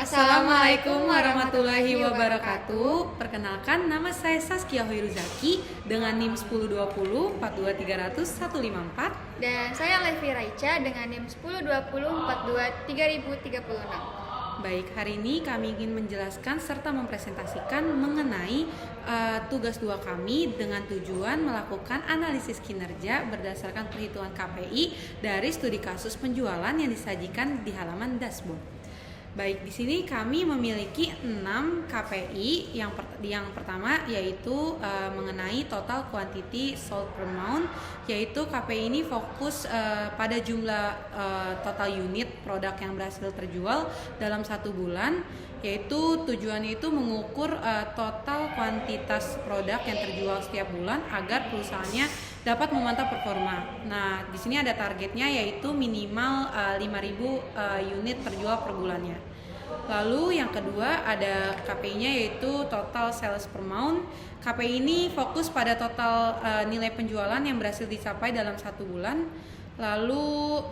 Assalamualaikum warahmatullahi wabarakatuh. Perkenalkan, nama saya Saskia Hoiruzaki dengan NIM 1020 42300 154. Dan saya Levi Raicha dengan NIM 1020 42 3036. Baik, hari ini kami ingin menjelaskan serta mempresentasikan mengenai tugas 2 kami dengan tujuan melakukan analisis kinerja berdasarkan perhitungan KPI dari studi kasus penjualan yang disajikan di halaman dashboard. Baik, di sini kami memiliki 6 KPI. Yang pertama yaitu mengenai total quantity sold per month, yaitu KPI ini fokus pada jumlah total unit produk yang berhasil terjual dalam 1 bulan, yaitu tujuannya itu mengukur total kuantitas produk yang terjual setiap bulan agar perusahaannya dapat memantau performa. Nah, di sini ada targetnya yaitu minimal 5.000 unit terjual per bulannya. Lalu yang kedua ada KPI-nya yaitu total sales per month. KPI ini fokus pada total nilai penjualan yang berhasil dicapai dalam 1 bulan. Lalu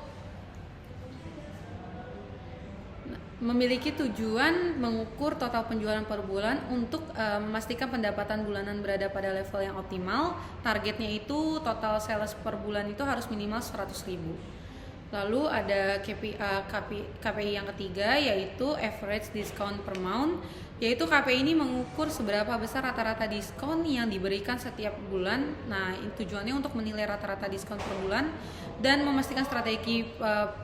memiliki tujuan mengukur total penjualan per bulan untuk memastikan pendapatan bulanan berada pada level yang optimal. Targetnya itu total sales per bulan itu harus minimal 100.000. Lalu ada KPI yang ketiga yaitu average discount per month, yaitu KPI ini mengukur seberapa besar rata-rata diskon yang diberikan setiap bulan. Nah, tujuannya untuk menilai rata-rata diskon per bulan dan memastikan strategi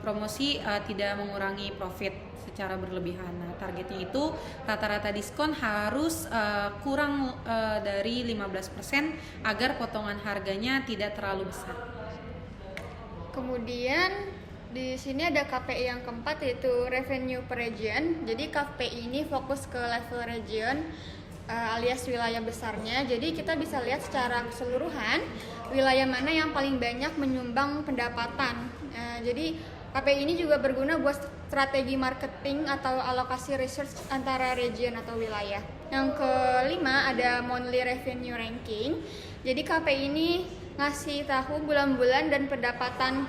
promosi tidak mengurangi profit secara berlebihan. Nah, targetnya itu rata-rata diskon harus kurang dari 15% agar potongan harganya tidak terlalu besar. Kemudian di sini ada KPI yang keempat yaitu revenue per region. Jadi KPI ini fokus ke level region alias wilayah besarnya. Jadi kita bisa lihat secara keseluruhan wilayah mana yang paling banyak menyumbang pendapatan. Jadi KPI ini juga berguna buat strategi marketing atau alokasi research antara region atau wilayah. Yang kelima ada monthly revenue ranking. Jadi KPI ini ngasih tahu bulan-bulan dan pendapatan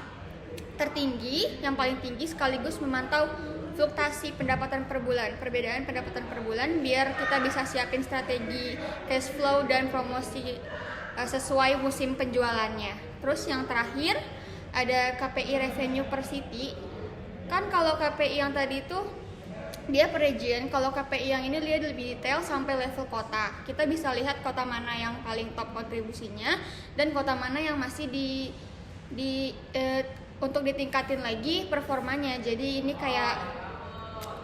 tertinggi yang paling tinggi sekaligus memantau fluktuasi pendapatan per bulan, perbedaan pendapatan per bulan biar kita bisa siapin strategi cash flow dan promosi sesuai musim penjualannya. Terus yang terakhir ada KPI revenue per city. Kan kalau KPI yang tadi itu dia per region, kalau KPI yang ini lihat lebih detail sampai level kota. Kita bisa lihat kota mana yang paling top kontribusinya dan kota mana yang masih untuk ditingkatin lagi performanya. Jadi ini kayak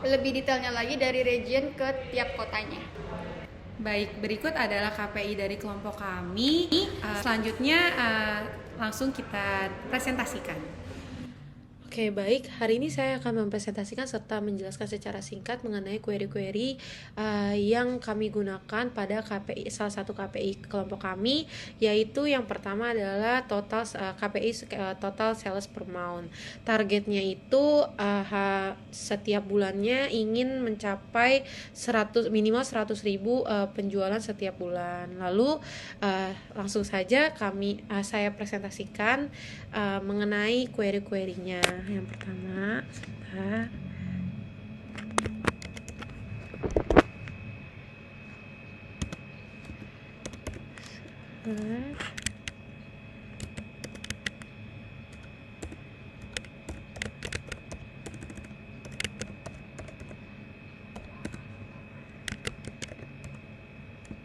lebih detailnya lagi dari region ke tiap kotanya. Baik, berikut adalah KPI dari kelompok kami. Selanjutnya langsung kita presentasikan. Oke, baik. Hari ini saya akan mempresentasikan serta menjelaskan secara singkat mengenai query-query yang kami gunakan pada KPI, salah satu KPI kelompok kami, yaitu yang pertama adalah KPI total sales per month. Targetnya itu setiap bulannya ingin mencapai minimal 100.000 penjualan setiap bulan. Lalu langsung saja saya presentasikan mengenai query-querynya. Yang pertama, sebentar.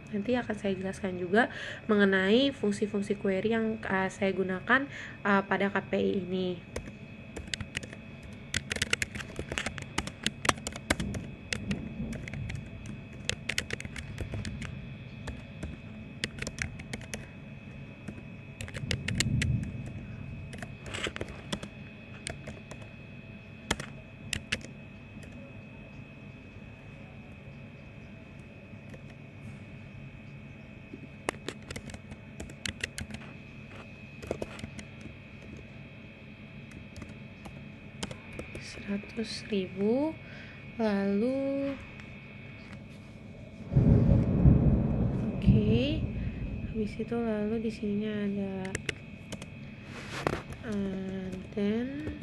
Nanti akan saya jelaskan juga mengenai fungsi-fungsi query yang saya gunakan pada KPI ini. Rp100.000. Lalu habis itu lalu di sininya ada dan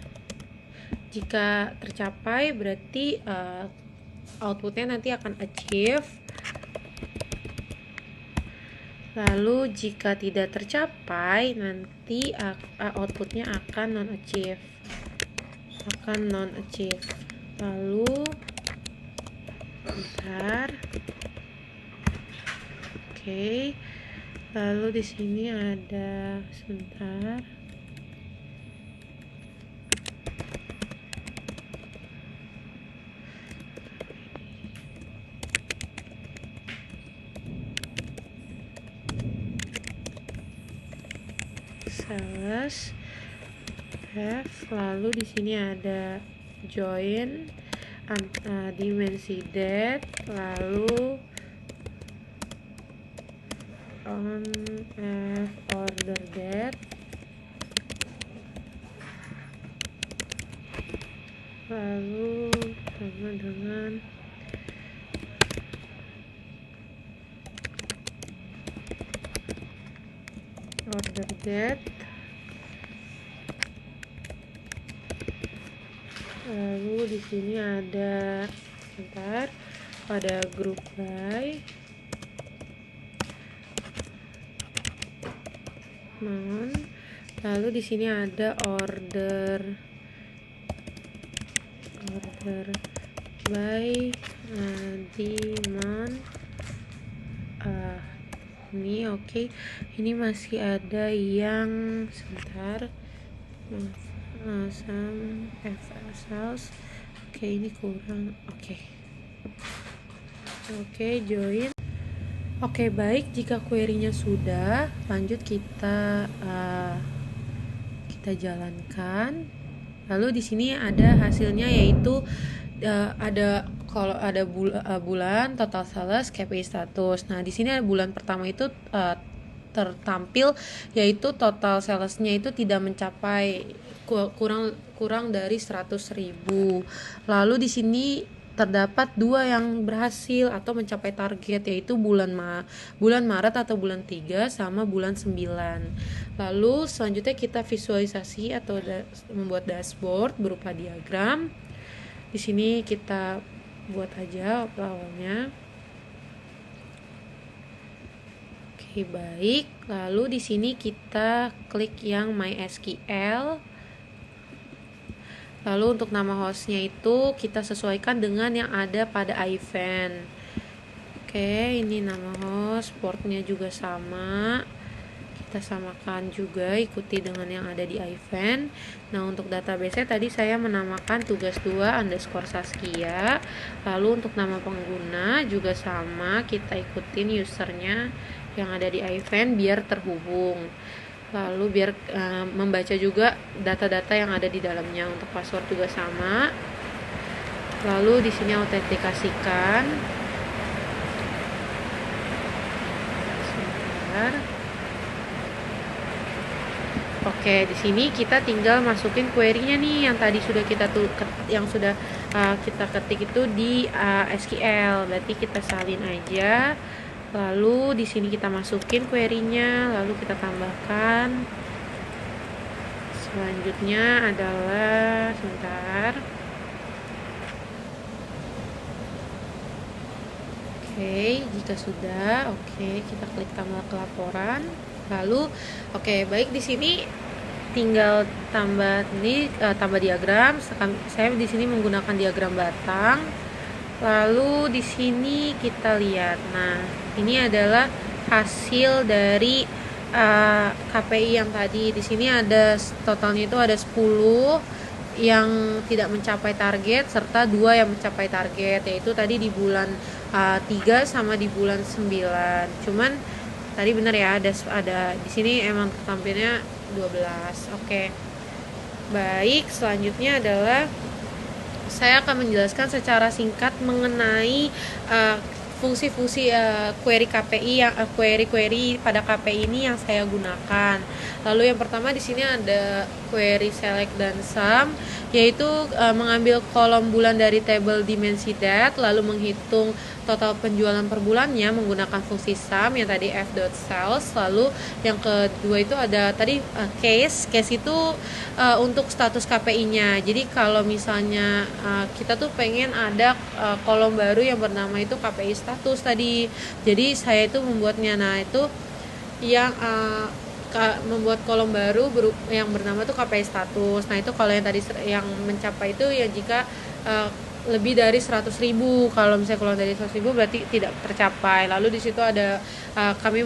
jika tercapai berarti outputnya nanti akan achieve. Lalu jika tidak tercapai, nanti outputnya akan non-achieve. Lalu bentar. Oke. Lalu di sini ada sebentar. Sales F, lalu di sini ada join dimensi date, lalu on F order date, lalu sama dengan order date, lalu di sini ada group by non, lalu di sini ada order by demand. Ini oke. Ini masih ada yang sebentar. Some sales. Oke, ini kurang. Oke, join. Oke, baik. Jika query-nya sudah, lanjut kita jalankan. Lalu di sini ada hasilnya, yaitu kalau ada bulan, total sales, KPI status. Nah, di sini ada bulan pertama itu tertampil, yaitu total salesnya itu tidak mencapai, kurang dari 100.000. Lalu di sini terdapat 2 yang berhasil atau mencapai target, yaitu bulan Maret atau bulan 3 sama bulan 9. Lalu selanjutnya kita visualisasi atau membuat dashboard berupa diagram. Di sini kita buat aja awalnya. Oke, baik. Lalu di sini kita klik yang MySQL. Lalu untuk nama hostnya itu kita sesuaikan dengan yang ada pada event. Oke, ini nama host, portnya juga sama. Kita samakan juga, ikuti dengan yang ada di event. Nah, untuk database tadi saya menamakan tugas2_Saskia. Lalu untuk nama pengguna juga sama, kita ikutin usernya yang ada di event biar terhubung. Lalu biar membaca juga data-data yang ada di dalamnya. Untuk password juga sama. Lalu di sini autentikasikan. Sebentar. Oke, di sini kita tinggal masukin query-nya nih yang tadi sudah kita ketik itu di SQL. Berarti kita salin aja. Lalu di sini kita masukin query-nya, lalu kita tambahkan. Selanjutnya adalah sebentar. Oke, jika sudah, kita klik tambah ke laporan. Lalu baik, di sini tinggal tambah diagram. Saya di sini menggunakan diagram batang. Lalu di sini kita lihat. Nah, ini adalah hasil dari KPI yang tadi. Di sini ada totalnya itu ada 10 yang tidak mencapai target serta 2 yang mencapai target, yaitu tadi di bulan 3 sama di bulan 9. Cuman tadi benar ya, ada di sini emang tampilnya 12. Oke. Baik, selanjutnya adalah saya akan menjelaskan secara singkat mengenai fungsi-fungsi query KPI yang query pada KPI ini yang saya gunakan. Lalu yang pertama di sini ada query select dan sum, yaitu mengambil kolom bulan dari tabel dimensi date, lalu menghitung total penjualan per bulannya menggunakan fungsi sum yang tadi f.sales. Lalu yang kedua itu ada tadi case itu untuk status KPI-nya. Jadi kalau misalnya kita tuh pengen ada kolom baru yang bernama itu KPI status tadi. Jadi saya itu membuatnya, nah itu yang membuat kolom baru yang bernama tuh KPI status. Nah itu kalau yang tadi yang mencapai itu ya jika lebih dari 100.000. Kalau misalnya keluar dari 100.000 berarti tidak tercapai. Lalu di situ ada kami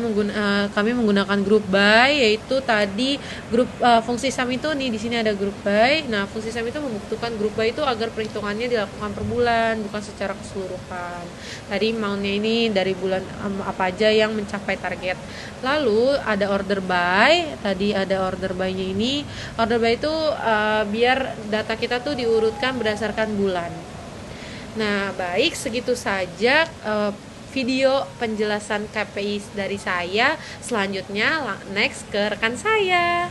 menggunakan group by, yaitu tadi grup fungsi sum itu nih, di sini ada group by. Nah, fungsi sum itu membutuhkan group by itu agar perhitungannya dilakukan per bulan, bukan secara keseluruhan. Tadi maunya ini dari bulan apa aja yang mencapai target. Lalu ada order by. Tadi ada order by-nya ini. Order by itu biar data kita tuh diurutkan berdasarkan bulan. Nah, baik, segitu saja video penjelasan KPI dari saya. Selanjutnya next ke rekan saya.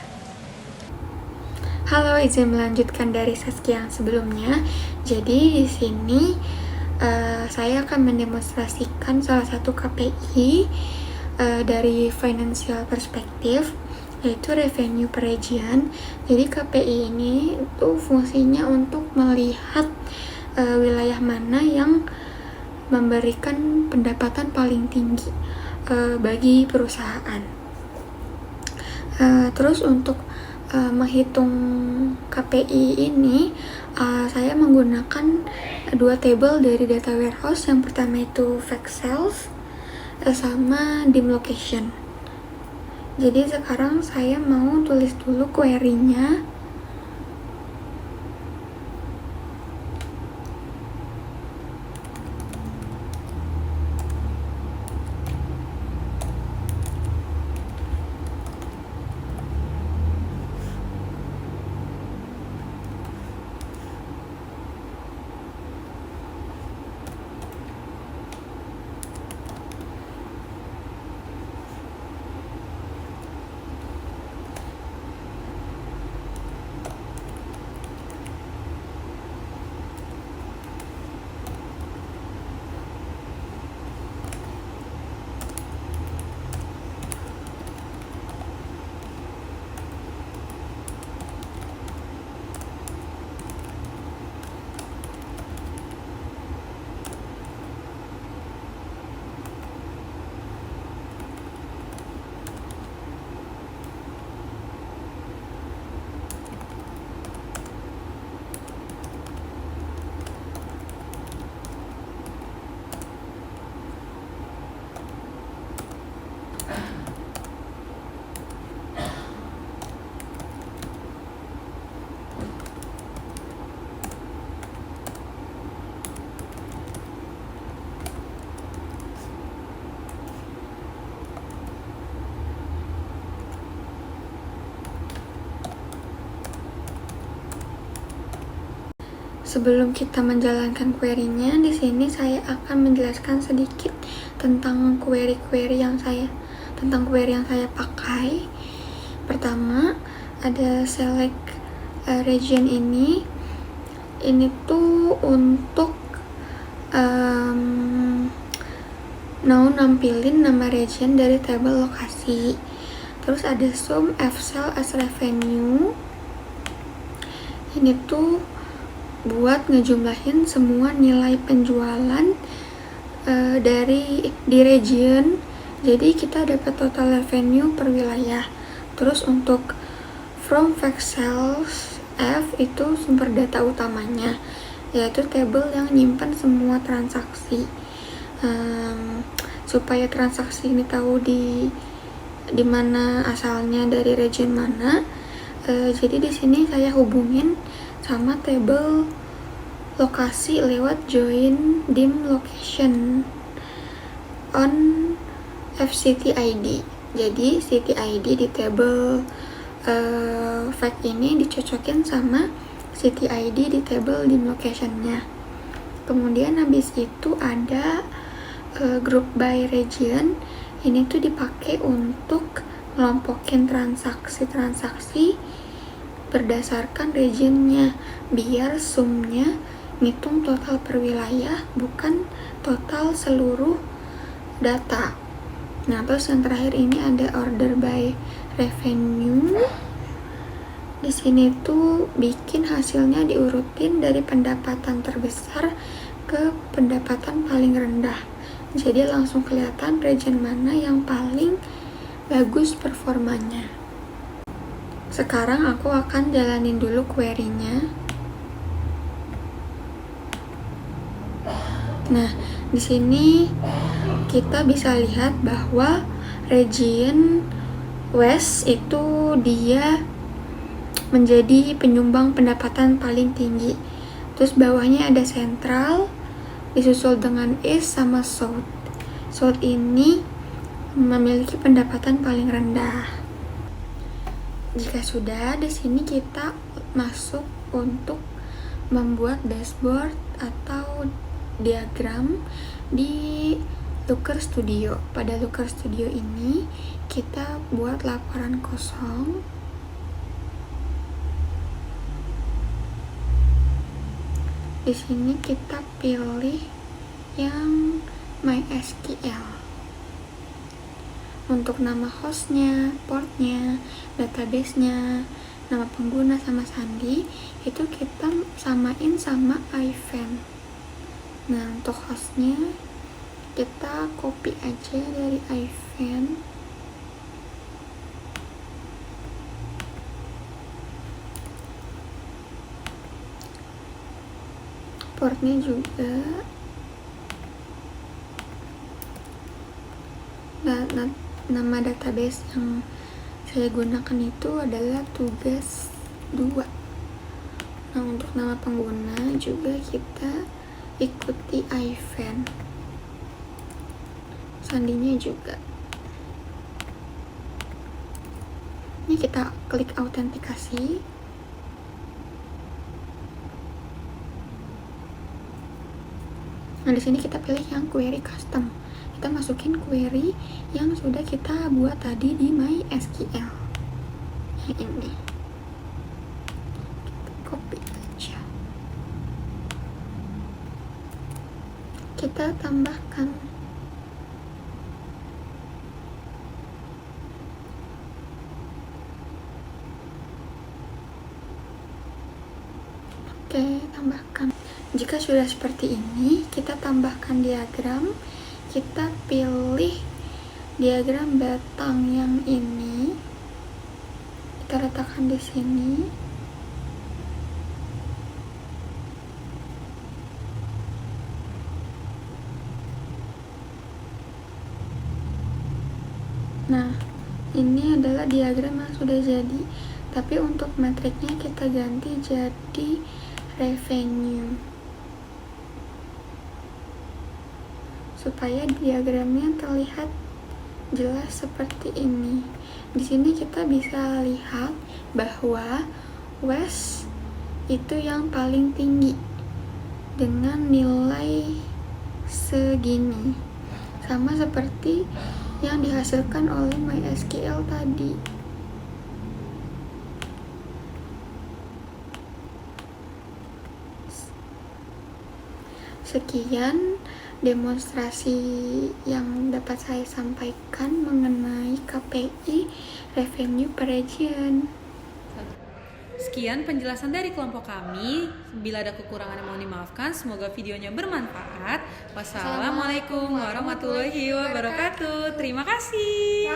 Halo, izin melanjutkan dari Saskia yang sebelumnya. Jadi di sini saya akan mendemonstrasikan salah satu KPI dari financial perspective, yaitu revenue per region. Jadi KPI ini itu fungsinya untuk melihat wilayah mana yang memberikan pendapatan paling tinggi bagi perusahaan. Terus untuk menghitung KPI ini saya menggunakan dua table dari data warehouse. Yang pertama itu fact sales sama dim location. Jadi sekarang saya mau tulis dulu query-nya. Sebelum kita menjalankan query-nya, di sini saya akan menjelaskan sedikit tentang query yang saya pakai. Pertama, ada select region ini tuh untuk nampilin nama region dari tabel lokasi. Terus ada sum f-sale as revenue. Ini tuh buat ngejumlahin semua nilai penjualan di region. Jadi kita dapat total revenue per wilayah. Terus untuk from fact sales F itu sumber data utamanya, yaitu table yang nyimpan semua transaksi. Supaya transaksi ini tahu di mana asalnya, dari region mana. Jadi di sini saya hubungin sama table lokasi lewat join dim location on fct id. Jadi city id di table fact ini dicocokin sama city id di table dim locationnya. Kemudian habis itu ada group by region. Ini tuh dipakai untuk ngelompokin transaksi berdasarkan regionnya, biar sumnya ngitung total per wilayah, bukan total seluruh data. Nah, terus yang terakhir ini ada order by revenue. Di sini tuh bikin hasilnya diurutin dari pendapatan terbesar ke pendapatan paling rendah. Jadi langsung kelihatan region mana yang paling bagus performanya. Sekarang aku akan jalanin dulu query-nya. Nah, di sini kita bisa lihat bahwa region West itu dia menjadi penyumbang pendapatan paling tinggi. Terus bawahnya ada Central, disusul dengan East sama South. South ini memiliki pendapatan paling rendah. Jika sudah, di sini kita masuk untuk membuat dashboard atau diagram di Looker Studio. Pada Looker Studio ini kita buat laporan kosong. Di sini kita pilih yang MySQL. Untuk nama hostnya, portnya, database-nya, nama pengguna sama sandi itu kita samain sama event. Nah, untuk hostnya kita copy aja dari event. Portnya juga. Nah, nama database yang saya gunakan itu adalah tugas 2. Nah, untuk nama pengguna juga kita ikuti event. Sandinya juga. Ini kita klik autentikasi. Nah, di sini kita pilih yang query custom. Kita masukin query yang sudah kita buat tadi di MySQL. Yang ini. Kita copy aja. Kita tambahkan. Oke, tambahkan. Jika sudah seperti ini, kita tambahkan diagram. Kita pilih diagram batang yang ini. Kita letakkan di sini. Nah, ini adalah diagram yang sudah jadi. Tapi untuk metriknya kita ganti jadi revenue. Supaya diagramnya terlihat jelas seperti ini. Di sini kita bisa lihat bahwa West itu yang paling tinggi dengan nilai segini. Sama seperti yang dihasilkan oleh MySQL tadi. Sekian demonstrasi yang dapat saya sampaikan mengenai KPI revenue per region. Sekian penjelasan dari kelompok kami. Bila ada kekurangan yang mohon dimaafkan. Semoga videonya bermanfaat. Wassalamualaikum warahmatullahi wabarakatuh. Terima kasih.